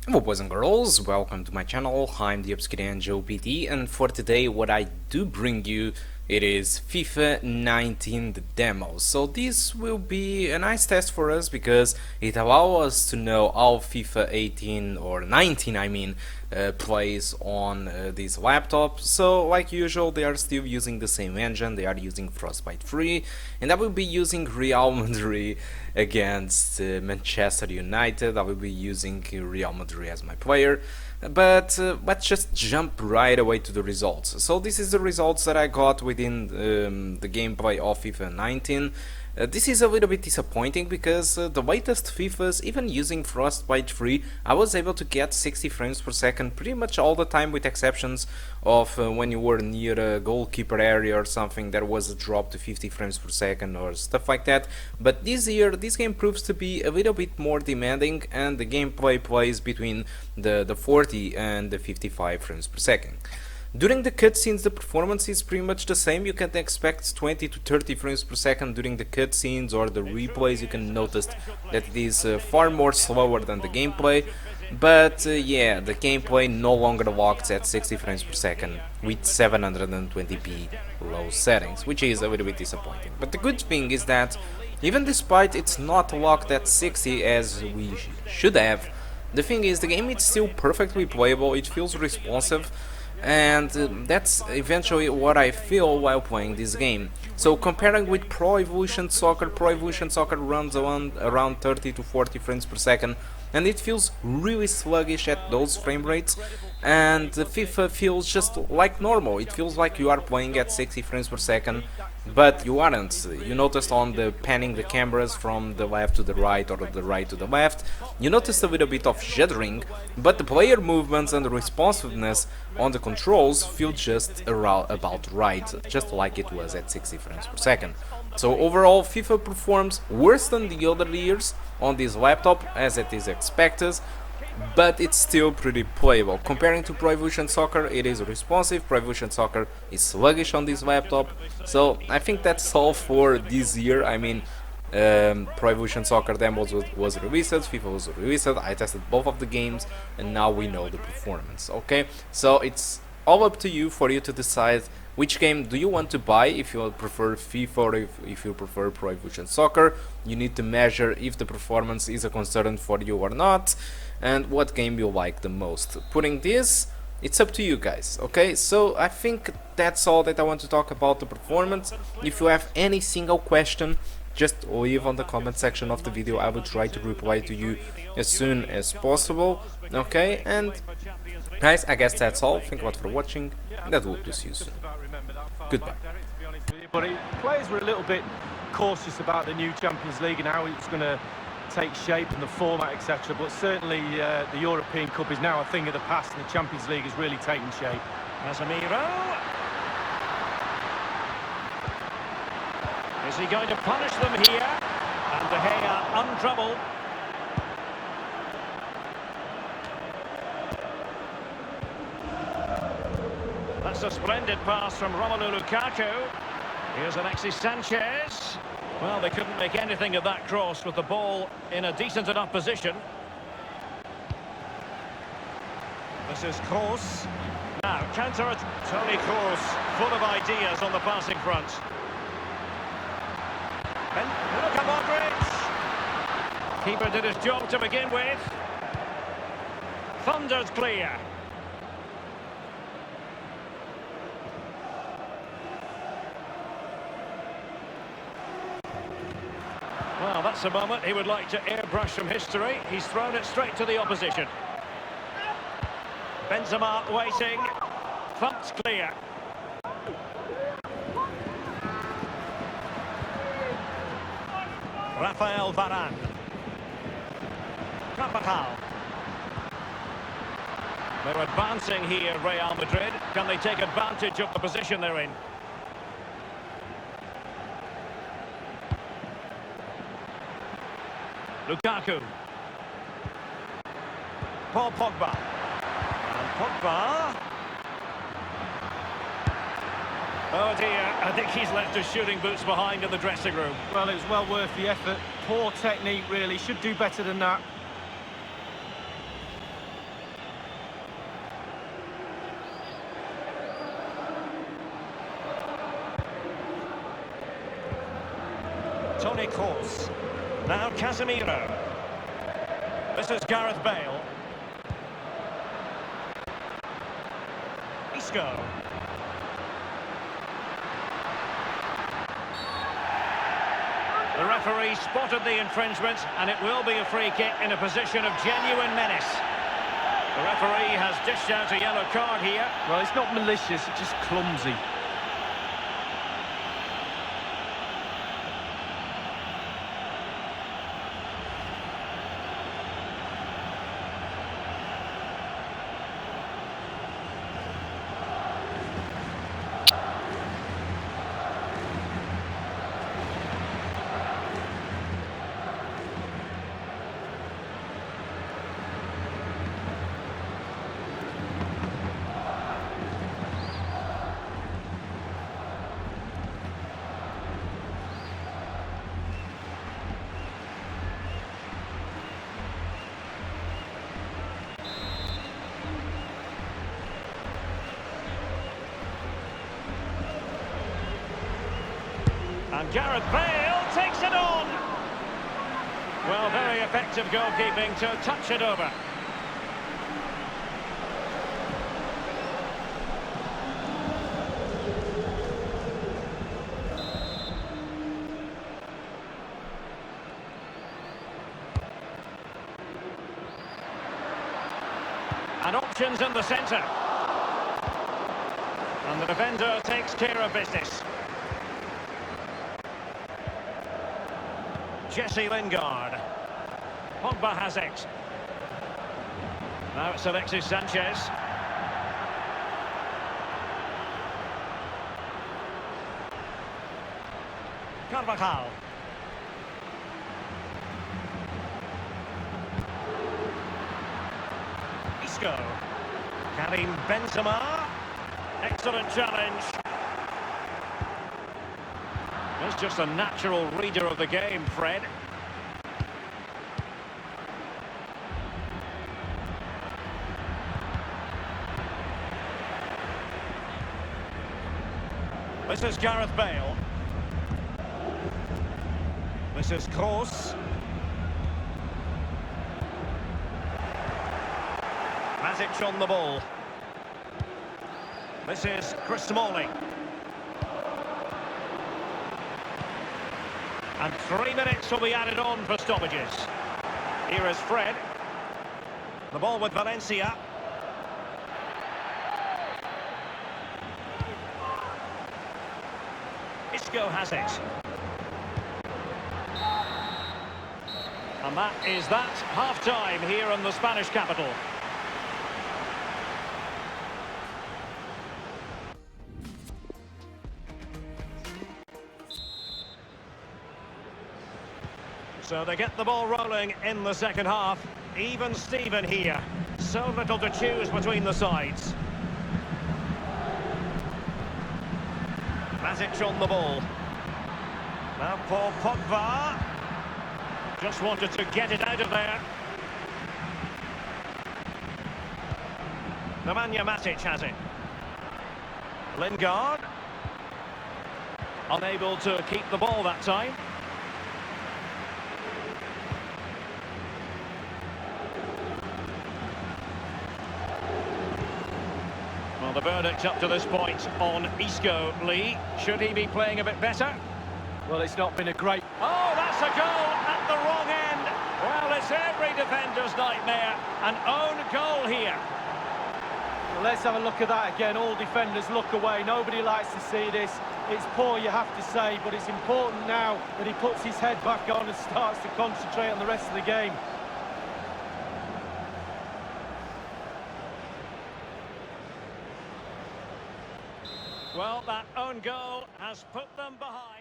Hello boys and girls, welcome to my channel. I'm the Obscure Angel PT, and for today what I do bring you, it is FIFA 19 the demo. So this will be a nice test for us because it allows us to know how FIFA 18 or 19 I mean plays on this laptop. So like usual they are still using the same engine, they are using Frostbite 3, and I will be using Real Madrid against Manchester United. I will be using Real Madrid as my player, but let's just jump right away to the results. So this is the results that I got within the gameplay of FIFA 19. This is a little bit disappointing because the latest FIFAs, even using Frostbite 3, I was able to get 60 frames per second pretty much all the time, with exceptions of when you were near a goalkeeper area or something, there was a drop to 50 frames per second or stuff like that. But this year this game proves to be a little bit more demanding, and the gameplay plays between the 40 and the 55 frames per second. During the cutscenes the performance is pretty much the same. You can expect 20 to 30 frames per second during the cutscenes or the replays. You can notice that it is far more slower than the gameplay. But yeah, the gameplay no longer locks at 60 frames per second with 720p low settings, which is a little bit disappointing. But the good thing is that even despite it's not locked at 60 as we should have, the thing is the game is still perfectly playable, it feels responsive, and that's eventually what I feel while playing this game. So comparing with Pro Evolution Soccer runs around 30 to 40 frames per second, and it feels really sluggish at those frame rates, and FIFA feels just like normal. It feels like you are playing at 60 frames per second, but you aren't. You noticed on the panning the cameras from the left to the right or the right to the left, you noticed a little bit of jittering, but the player movements and the responsiveness on the controls feel just about right, just like it was at 60 frames per second. So overall FIFA performs worse than the other years on this laptop, as it is expected, but it's still pretty playable. Comparing to Pro Evolution Soccer, it is responsive. Pro Evolution Soccer is sluggish on this laptop. So I think that's all for this year. I mean, Pro Evolution Soccer demo was released, FIFA was released, I tested both of the games, and now we know the performance. Okay, so it's all up to you for you to decide which game do you want to buy, if you prefer FIFA or if you prefer Pro Evolution Soccer. You need to measure if the performance is a concern for you or not, and what game you like the most. Putting this, it's up to you guys. Okay, so I think that's all that I want to talk about the performance. If you have any single question, just leave on the comment section of the video. I will try to reply to you as soon as possible. Okay, and guys, I guess that's all. Thank you a lot for watching, and I hope to see you soon. Goodbye. But players were a little bit cautious about the new Champions League and how it's going to take shape and the format, etc. But certainly the European Cup is now a thing of the past, and the Champions League has really taken shape. Casemiro. Is he going to punish them here? And De Gea untroubled. That's a splendid pass from Romelu Lukaku. Here's Alexis Sanchez. Well, they couldn't make anything of that cross with the ball in a decent enough position. This is Kroos. Now, counter it. Toni Kroos, full of ideas on the passing front. And Luka Modric. Keeper did his job to begin with. Thundered clear. Well, that's a moment he would like to airbrush from history. He's thrown it straight to the opposition. Benzema waiting. Thumped clear. Rafael Varane. Carvajal. They're advancing here, Real Madrid. Can they take advantage of the position they're in? Lukaku. Paul Pogba. And Pogba. Oh dear, I think he's left his shooting boots behind in the dressing room. Well, it was well worth the effort. Poor technique, really. Should do better than that. Toni Kroos. Now Casemiro. This is Gareth Bale. Isco. The referee spotted the infringement, and it will be a free kick in a position of genuine menace. The referee has dished out a yellow card here. Well, it's not malicious, it's just clumsy. And Gareth Bale takes it on. Well, very effective goalkeeping to touch it over. And options in the centre. And the defender takes care of business. Jesse Lingard. Pogba has it. Now it's Alexis Sanchez. Carvajal. Isco. Karim Benzema. Excellent challenge. He's just a natural reader of the game, Fred. This is Gareth Bale. This is Kroos. Matic on the ball. This is Chris Smalling. And 3 minutes will be added on for stoppages. Here is Fred. The ball with Valencia. Isco has it. And that is that. Half-time here in the Spanish capital. So they get the ball rolling in the second half. Even Steven here. So little to choose between the sides. Matic on the ball. Now Paul Pogba. Just wanted to get it out of there. Nemanja Matic has it. Lingard. Unable to keep the ball that time. Well, the verdict up to this point on Isco, Lee. Should he be playing a bit better? Well, it's not been a great... Oh, that's a goal at the wrong end. Well, it's every defender's nightmare. An own goal here. Well, let's have a look at that again. All defenders look away. Nobody likes to see this. It's poor, you have to say, but it's important now that he puts his head back on and starts to concentrate on the rest of the game. Well, that own goal has put them behind.